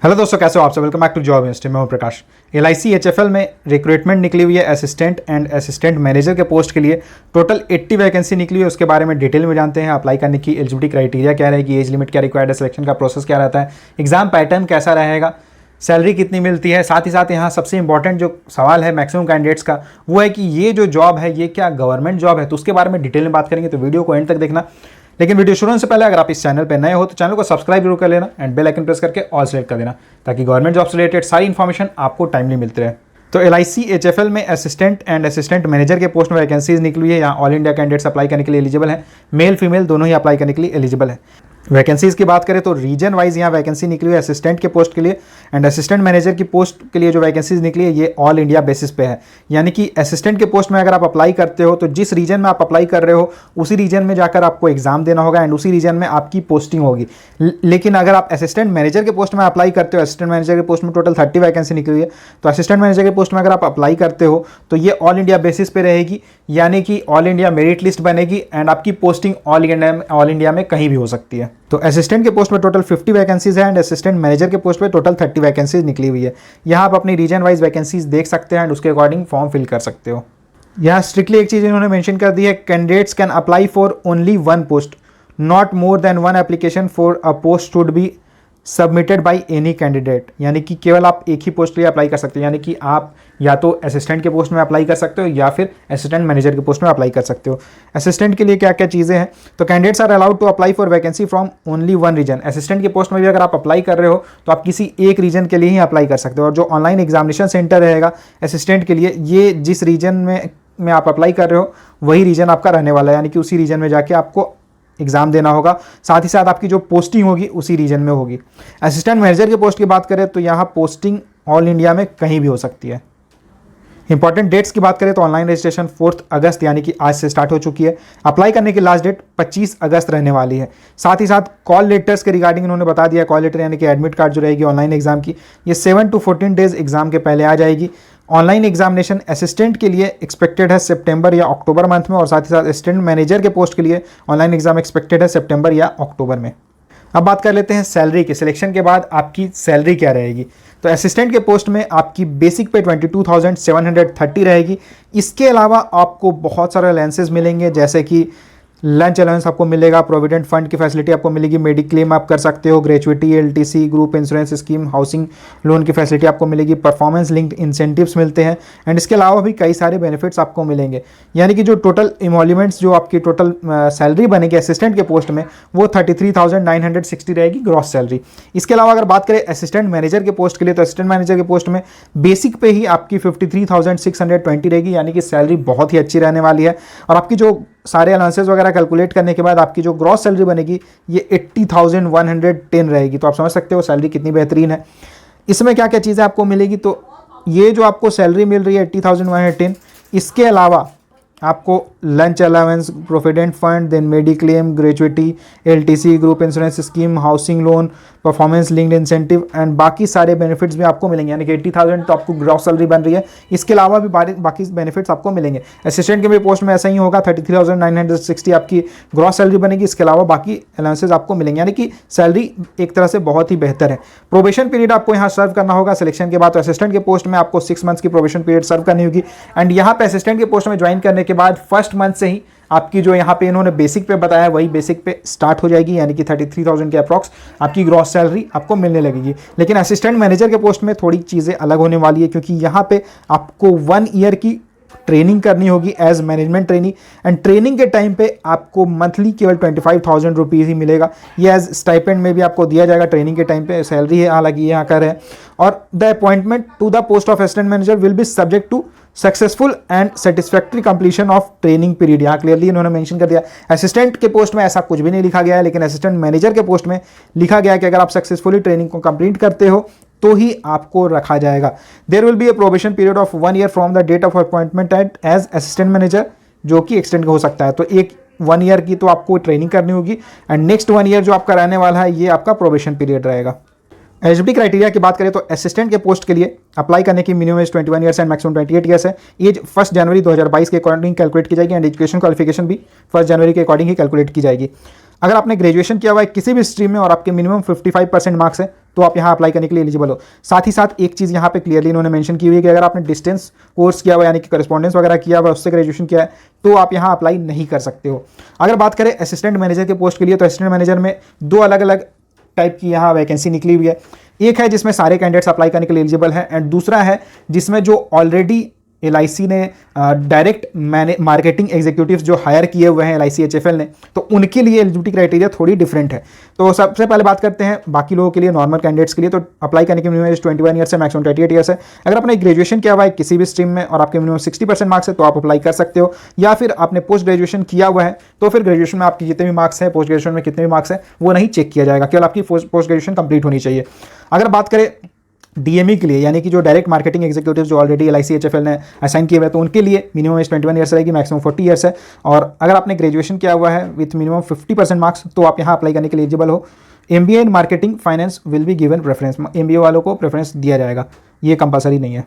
Hello दोस्तों, कैसे हो आप सब। Welcome back to job Insti. मैं हूं प्रकाश। LIC HFL में रिक्रूटमेंट निकली हुई है असिस्टेंट एंड असिस्टेंट मैनेजर के पोस्ट के लिए। टोटल 80 वैकेंसी निकली हुई है। उसके बारे में डिटेल में जानते हैं। अप्लाई करने की एलिजिबिलिटी क्राइटेरिया क्या रहेगी, एज लिमिट क्या रिक्वायर्ड है, सिलेक्शन का प्रोसेस क्या रहता है, एग्जाम पैटर्न कैसा रहेगा, सैलरी कितनी मिलती है। साथ ही साथ यहाँ सबसे इंपॉर्टेंट जो सवाल है मैक्सिमम कैंडिडेट्स का वो है कि ये जो जॉब है ये क्या गवर्नमेंट जॉब है। तो उसके बारे में डिटेल में बात करेंगे, तो वीडियो को एंड तक देखना। लेकिन वीडियो शुरू होने से पहले अगर आप इस चैनल पर नए हो तो चैनल को सब्सक्राइब जरूर कर लेना एंड बेल आइकन प्रेस करके ऑल सेलेक्ट कर देना, ताकि गवर्नमेंट जॉब से रिलेटेड सारी इन्फॉर्मेशन आपको टाइमली मिलती रहे। तो LIC HFL में असिस्टेंट एंड असिस्टेंट मैनेजर के पोस्ट में वैकेंसीज निकली हुई है। यहाँ ऑल इंडिया कैंडिडेट्स अप्लाई करने के लिए एलिजिबल है। मेल फीमेल दोनों ही अप्लाई करने के लिए एलिजिबल है। वैकेंसीज की बात करें तो रीजन वाइज यहाँ वैकेंसी निकली हुई है असिस्टेंट के पोस्ट के लिए एंड असिस्टेंट मैनेजर की पोस्ट के लिए जो वैकेंसीज निकली है ये ऑल इंडिया बेसिस पे है। यानी कि असिस्टेंट के पोस्ट में अगर आप अप्लाई करते हो तो जिस रीजन में आप अप्लाई कर रहे हो उसी रीजन में जाकर आपको एग्जाम देना होगा एंड उसी रीजन में आपकी पोस्टिंग होगी। लेकिन अगर आप असिस्टेंट मैनेजर के पोस्ट में अप्लाई करते हो, असिस्टेंट मैनेजर के पोस्ट में टोटल 30 वैकेंसी निकली हुई है, तो असिस्टेंट मैनेजर के पोस्ट में अगर आप अप्लाई करते हो तो ये ऑल इंडिया बेसिस पे रहेगी। यानी कि ऑल इंडिया मेरिट लिस्ट बनेगी एंड आपकी पोस्टिंग ऑल इंडिया में कहीं भी हो सकती है। तो असिस्टेंट के पोस्ट में टोटल 50 वैकेंसीज है एंड असिस्टेंट मैनेजर के पोस्ट पे टोटल 30 वैकेंसीज निकली हुई है। यहाँ आप अपनी रीजन वाइज वैकेंसीज देख सकते हैं एंड उसके अकॉर्डिंग फॉर्म फिल कर सकते हो। यहाँ स्ट्रिक्टली एक चीज़ इन्होंने मेंशन कर दी है, candidates can apply for only one post, not more than one application for a post should be submitted by any candidate. यानी कि केवल आप एक ही पोस्ट के लिए अप्लाई कर सकते हो। यानी कि आप या तो असिस्टेंट के पोस्ट में अप्लाई कर सकते हो या फिर असिस्टेंट मैनेजर के पोस्ट में अप्लाई कर सकते हो। असिस्टेंट के लिए क्या क्या चीज़ें हैं, तो candidates are allowed to apply for vacancy from only one region. Assistant के पोस्ट में भी अगर आप अप्लाई कर रहे हो तो आप किसी एक रीजन के लिए ही अप्लाई कर सकते हो। और जो ऑनलाइन एग्जामिनेशन सेंटर रहेगा असिस्टेंट के लिए, ये जिस रीजन में आप अप्लाई कर रहे हो वही रीजन आपका रहने वाला है। यानी कि उसी रीजन में जाके आपको एग्जाम देना होगा। साथ ही साथ आपकी जो पोस्टिंग होगी उसी रीजन में होगी। असिस्टेंट मैनेजर के पोस्ट की बात करें तो यहाँ पोस्टिंग ऑल इंडिया में कहीं भी हो सकती है। इंपॉर्टेंट डेट्स की बात करें तो ऑनलाइन रजिस्ट्रेशन 4 अगस्त यानी कि आज से स्टार्ट हो चुकी है। अप्लाई करने की लास्ट डेट 25 अगस्त रहने वाली है। साथ ही साथ कॉल लेटर्स के रिगार्डिंग इन्होंने बता दिया। कॉल लेटर यानी कि एडमिट कार्ड जो रहेगी ऑनलाइन एग्जाम की, ये 7 to 14 डेज एग्जाम के पहले आ जाएगी। ऑनलाइन एग्जामिनेशन असिस्टेंट के लिए एक्सपेक्टेड है सितंबर या अक्टूबर मंथ में, और साथ ही साथ असिस्टेंट मैनेजर के पोस्ट के लिए ऑनलाइन एग्जाम एक्सपेक्टेड है सितंबर या अक्टूबर में। अब बात कर लेते हैं सैलरी की। सिलेक्शन के बाद आपकी सैलरी क्या रहेगी, तो असिस्टेंट के पोस्ट में आपकी बेसिक पे 22,730 रहेगी। इसके अलावा आपको बहुत सारे अलाउंसेस मिलेंगे, जैसे कि लंच अलाउंस आपको मिलेगा, प्रोविडेंट फंड की फैसिलिटी आपको मिलेगी, मेडिक्लेम आप कर सकते हो, gratuity, LTC, group insurance scheme, housing loan की फैसिलिटी आपको मिलेगी, परफॉर्मेंस लिंक्ड इंसेंटिव्स मिलते हैं एंड इसके अलावा भी कई सारे बेनिफिट्स आपको मिलेंगे। यानी कि जो टोटल इमोल्यूमेंट्स जो आपकी टोटल सैलरी बनेगी असिस्टेंट के पोस्ट में वो 33,960 रहेगी ग्रॉस सैलरी। इसके अलावा अगर बात करें असिस्टेंट मैनेजर के पोस्ट के लिए, तो असिस्टेंट मैनेजर के पोस्ट में बेसिक पे ही आपकी 53,620 रहेगी। यानी कि सैलरी बहुत ही अच्छी रहने वाली है। और आपकी जो सारे अलाउंसेस वगैरह कैलकुलेट करने के बाद आपकी जो ग्रॉस सैलरी बनेगी ये 80,110 रहेगी। तो आप समझ सकते हो सैलरी कितनी बेहतरीन है। इसमें क्या क्या चीज़ें आपको मिलेगी, तो ये जो आपको सैलरी मिल रही है 80,110, इसके अलावा आपको lunch allowance, provident fund, then mediclaim, gratuity, LTC, group insurance scheme, housing loan, performance linked incentive and बाकी सारे बेनिफिट्स भी आपको मिलेंगे। यानी कि 80,000 तो आपको ग्रॉस सैलरी बन रही है। इसके अलावा भी बाकी बेनिफिट्स आपको मिलेंगे। असिस्टेंट के भी पोस्ट में ऐसा ही होगा, 33,960 आपकी ग्रॉस सैलरी बनेगी। इसके अलावा बाकी अलाउंसेज आपको मिलेंगे। यानी कि सैलरी एक तरह से बहुत ही बेहतर है। प्रोबेशन पीरियड आपको यहाँ सर्व करना होगा सिलेक्शन के बाद। तो असिस्टेंट के पोस्ट में आपको 6 मंथ्स की प्रोबेशन पीरियड सर्व करनी होगी एंड यहाँ पे असिस्टेंट के पोस्ट में ज्वाइन करने के बाद फर्स्ट मंथ से ही आपकी जो यहाँ पे इन्होंने बेसिक पे बताया वही बेसिक पे स्टार्ट हो जाएगी। यानी कि 33,000 के अप्रॉक्स आपकी ग्रॉस सैलरी आपको मिलने लगेगी। लेकिन असिस्टेंट मैनेजर के पोस्ट में थोड़ी चीज़ें अलग होने वाली है, क्योंकि यहाँ पे आपको 1 ईयर की ट्रेनिंग करनी होगी as management training and training के टाइम पे आपको मंथली केवल 25,000 रुपीज़ ही मिलेगा। ये एज स्टाइपेंड में भी आपको दिया जाएगा ट्रेनिंग के टाइम पे। सैलरी है हालांकि यहाँ कर है। और the appointment to the post of assistant manager will be subject to successful and satisfactory completion of training period. यहाँ क्लियरली इन्होंने मेंशन कर दिया। असिस्टेंट के पोस्ट में ऐसा कुछ भी नहीं लिखा गया है, लेकिन असिस्टेंट मैनेजर के पोस्ट में लिखा गया है कि अगर आप सक्सेसफुली ट्रेनिंग को कंप्लीट करते हो तो ही आपको रखा जाएगा। There will be a probation period of 1 year from the date of appointment as assistant manager, जो कि एक्सटेंड हो सकता है। तो एक 1 ईयर की तो आपको ट्रेनिंग करनी होगी एंड नेक्स्ट 1 ईयर जो आपका रहने वाला है ये आपका प्रोबेशन पीरियड रहेगा। एलिजिबिलिटी क्राइटेरिया की बात करें तो असिस्टेंट के पोस्ट के लिए अप्लाई करने की minimum age 21 years and maximum 28 years है। एज 1 जनवरी 2022 के अकॉर्डिंग कैलकुलेट की जाएगी एंड एजुकेशन क्वालिफिकेशन भी 1 जनवरी के अकॉर्डिंग ही कैलकुलेट की जाएगी। अगर आपने ग्रेजुएशन किया हुआ है किसी भी स्ट्रीम में और आपके मिनिमम 55% मार्क्स है तो आप यहाँ अप्लाई करने के लिए एलिजिबल हो। साथ ही साथ एक चीज़ यहाँ पे क्लियरली इन्होंने मेंशन की हुई है कि अगर आपने डिस्टेंस कोर्स किया हुआ यानी कि करस्पॉन्डेंस वगैरह किया हुआ उससे ग्रेजुएशन किया है तो आप यहाँ अप्लाई नहीं कर सकते हो। अगर बात करें असिस्टेंट मैनेजर के पोस्ट के लिए तो असिस्टेंट मैनेजर में 2 अलग अलग टाइप की यहाँ वैकेंसी निकली हुई है। एक है जिसमें सारे कैंडिडेट्स अप्लाई करने के लिए एलिजिबल हैं एंड दूसरा है जिसमें जो ऑलरेडी LIC ने डायरेक्ट मार्केटिंग एग्जीक्यूटिव्स जो हायर किए हुए हैं LIC HFL ने, तो उनके लिए एलिजिबिलिटी क्राइटेरिया थोड़ी डिफरेंट है। तो सबसे पहले बात करते हैं बाकी लोगों के लिए, नॉर्मल कैंडिडेट्स के लिए। तो अप्लाई करने की मिनिमम एज 21 ईयर्स है, मैक्सिमम 28 ईयर्स है। अगर आपने ग्रेजुएशन किया हुआ है किसी भी स्ट्रीम में और आपके मिनिमम 60% मार्क्स है तो आप अप्लाई कर सकते हो, या फिर आपने पोस्ट ग्रेजुएशन किया हुआ है तो फिर ग्रेजुएशन में आपके जितने भी मार्क्स है, पोस्ट ग्रेजुएशन में कितने भी मार्क्स है वो नहीं चेक किया जाएगा, केवल आपकी पोस्ट ग्रेजुएशन कंप्लीट होनी चाहिए। अगर बात करें DME के लिए यानी कि जो डायरेक्ट मार्केटिंग एग्जीक्यूटिव जो ऑलरेडी LIC HFL ने असाइन किए हुए हैं तो उनके लिए मिनिमम एज 21 ईयर्स रहेगी, मैक्सिमम 40 ईयर्स है। और अगर आपने ग्रेजुएशन किया हुआ है विथ मिनिमम 50% मार्क्स तो आप यहाँ अप्लाई करने के लिए एलिजिबल हो। MBA in marketing finance will be given preference, MBA वालों को प्रेफरेंस दिया जाएगा, ये कंपलसरी नहीं है।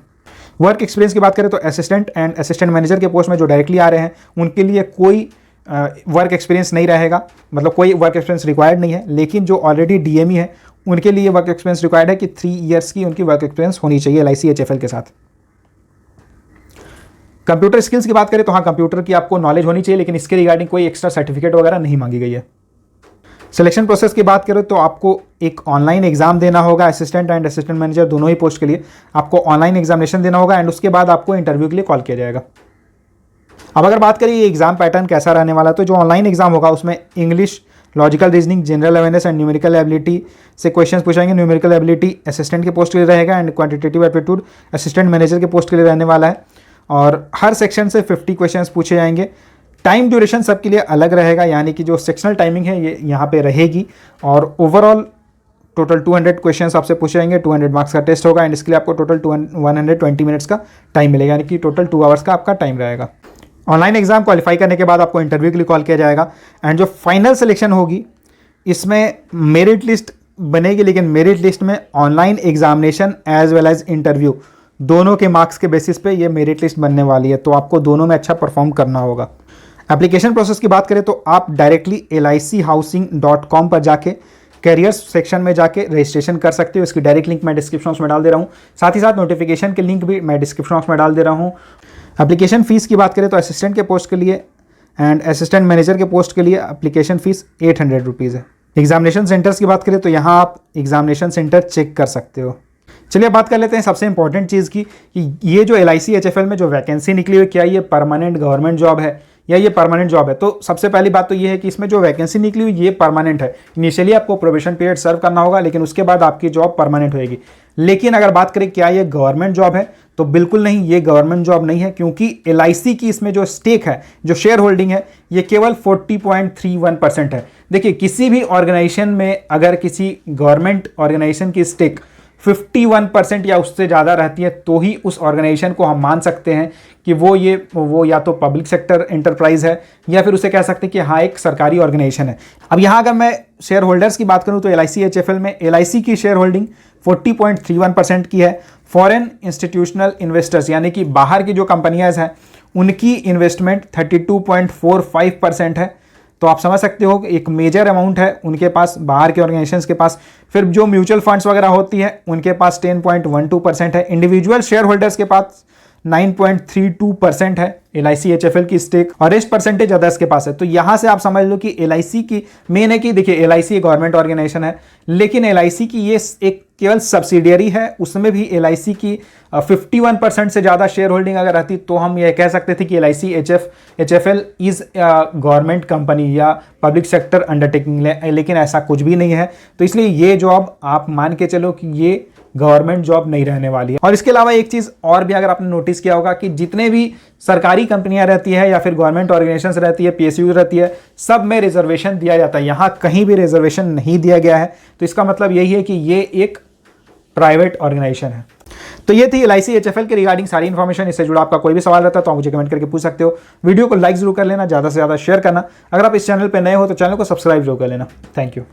वर्क एक्सपीरियंस की बात करें तो असिस्टेंट एंड असिस्टेंट मैनेजर के पोस्ट में जो डायरेक्टली आ रहे हैं उनके लिए कोई वर्क एक्सपीरियंस नहीं रहेगा, मतलब कोई वर्क एक्सपीरियंस रिक्वायर्ड नहीं है। लेकिन जो ऑलरेडी DME है उनके लिए वर्क एक्सपीरियंस रिक्वायर्ड है कि 3 ईयर्स की उनकी वर्क एक्सपीरियंस होनी चाहिए LIC HFL के साथ। कंप्यूटर स्किल्स की बात करें तो हाँ, कंप्यूटर की आपको नॉलेज होनी चाहिए, लेकिन इसके रिगार्डिंग कोई एक्स्ट्रा सर्टिफिकेट वगैरह नहीं मांगी गई है। सिलेक्शन प्रोसेस की बात करें तो आपको एक ऑनलाइन एग्जाम देना होगा, असिस्टेंट एंड असिस्टेंट मैनेजर दोनों ही पोस्ट के लिए आपको ऑनलाइन एग्जामिनेशन देना होगा एंड उसके बाद आपको इंटरव्यू के लिए कॉल किया जाएगा। अब अगर बात करें ये एग्जाम पैटर्न कैसा रहने वाला है, तो जो ऑनलाइन एग्जाम होगा उसमें English, logical reasoning, general awareness and numerical ability से क्वेश्चंस पूछाएंगे। न्यूमेरिकल एबिलिटी असिस्टेंट के पोस्ट के लिए रहेगा and quantitative aptitude assistant manager के पोस्ट के लिए रहने वाला है। और हर सेक्शन से 50 क्वेश्चंस पूछे जाएंगे। टाइम ड्यूरेशन सबके लिए अलग रहेगा, यानी कि जो सेक्शनल टाइमिंग है ये यहाँ पे रहेगी। और ओवरऑल टोटल 200 क्वेश्चंस आपसे पूछे जाएंगे, 200 मार्क्स का टेस्ट होगा एंड इसके लिए आपको टोटल 120 मिनट्स का टाइम मिलेगा, यानी कि टोटल 2 आवर्स का आपका टाइम रहेगा। ऑनलाइन एग्जाम क्वालिफाई करने के बाद आपको इंटरव्यू के लिए कॉल किया जाएगा एंड जो फाइनल सिलेक्शन होगी इसमें मेरिट लिस्ट बनेगी, लेकिन मेरिट लिस्ट में online examination as well as interview दोनों के मार्क्स के बेसिस पे ये मेरिट लिस्ट बनने वाली है, तो आपको दोनों में अच्छा परफॉर्म करना होगा। एप्लीकेशन प्रोसेस की बात करें तो आप डायरेक्टली LIChousing.com पर जाके कैरियर्स सेक्शन में जाके रजिस्ट्रेशन कर सकते हो। इसकी डायरेक्ट लिंक मैं डिस्क्रिप्शन बॉक्स में डाल दे रहा हूँ, साथ ही साथ नोटिफिकेशन के लिंक भी मैं डिस्क्रिप्शन बॉक्स में डाल दे रहा हूँ। एप्लीकेशन फ़ीस की बात करें तो असिस्टेंट के पोस्ट के लिए एंड असिस्टेंट मैनेजर के पोस्ट के लिए एप्लीकेशन फ़ीस 800 रुपीज़ है। एग्जामिनेशन सेंटर्स की बात करें तो यहाँ आप एग्जामिनेशन सेंटर चेक कर सकते हो। चलिए बात कर लेते हैं सबसे इंपॉर्टेंट चीज़ की कि ये जो LIC HFL में जो वैकेंसी निकली हुई क्या ये परमानेंट गवर्नमेंट जॉब है या ये परमानेंट जॉब है। तो सबसे पहली बात तो ये है कि इसमें जो वैकेंसी निकली हुई ये परमानेंट है। इनिशियली आपको प्रोबेशन पीरियड सर्व करना होगा, लेकिन उसके बाद आपकी जॉब परमानेंट होएगी। लेकिन अगर बात करें क्या ये गवर्नमेंट जॉब है, तो बिल्कुल नहीं, ये गवर्नमेंट जॉब नहीं है, क्योंकि LIC की इसमें जो स्टेक है, जो शेयर होल्डिंग है, ये केवल 40.31% है। देखिए, किसी भी ऑर्गेनाइजेशन में अगर किसी गवर्नमेंट ऑर्गेनाइजेशन की स्टेक 51% या उससे ज़्यादा रहती है तो ही उस ऑर्गेनाइजेशन को हम मान सकते हैं कि वो या तो पब्लिक सेक्टर एंटरप्राइज है या फिर उसे कह सकते हैं कि हाँ एक सरकारी ऑर्गेनाइजेशन है। अब यहाँ अगर मैं शेयर होल्डर्स की बात करूँ तो LIC HFL में LIC की शेयर होल्डिंग 40.31% की है। फॉरेन इंस्टीट्यूशनल इन्वेस्टर्स यानी कि बाहर की जो कंपनियाँ हैं उनकी इन्वेस्टमेंट 32.45% है। तो आप समझ सकते हो एक मेजर अमाउंट है उनके पास, बाहर के ऑर्गेनाइजेशंस के पास। फिर जो म्यूचुअल फंड्स वगैरह होती है उनके पास 10.12% है। इंडिविजुअल शेयर होल्डर्स के पास 9.32% है LIC HFL की स्टेक, और रेस्ट परसेंटेज अदर्स के पास है। तो यहाँ से आप समझ लो कि LIC की मेन है कि देखिए LIC एक गवर्नमेंट ऑर्गेनाइजेशन है, लेकिन LIC की ये एक केवल सब्सिडियरी है, उसमें भी LIC की 51% से ज़्यादा शेयर होल्डिंग अगर रहती तो हम ये कह सकते थे कि LIC HFL is government company या पब्लिक सेक्टर अंडरटेकिंग, लेकिन ऐसा कुछ भी नहीं है। तो इसलिए ये जॉब आप मान के चलो कि ये गवर्नमेंट जॉब नहीं रहने वाली है। और इसके अलावा एक चीज़ और भी अगर आपने नोटिस किया होगा कि जितने भी सरकारी कंपनियां रहती है या फिर गवर्नमेंट ऑर्गेनाइजेशंस रहती है, PSU रहती है, सब में रिजर्वेशन दिया जाता है। यहाँ कहीं भी रिजर्वेशन नहीं दिया गया है, तो इसका मतलब यही है कि ये एक प्राइवेट ऑर्गेनाइजेशन है। तो ये थी LIC HFL के रिगार्डिंग सारी इन्फॉर्मेशन। इससे जुड़ा आपका कोई भी सवाल रहता है तो आप मुझे कमेंट करके पूछ सकते हो। वीडियो को लाइक जरूर कर लेना, ज़्यादा से ज़्यादा शेयर करना। अगर आप इस चैनल पर नए हो तो चैनल को सब्सक्राइब जरूर कर लेना। Thank you.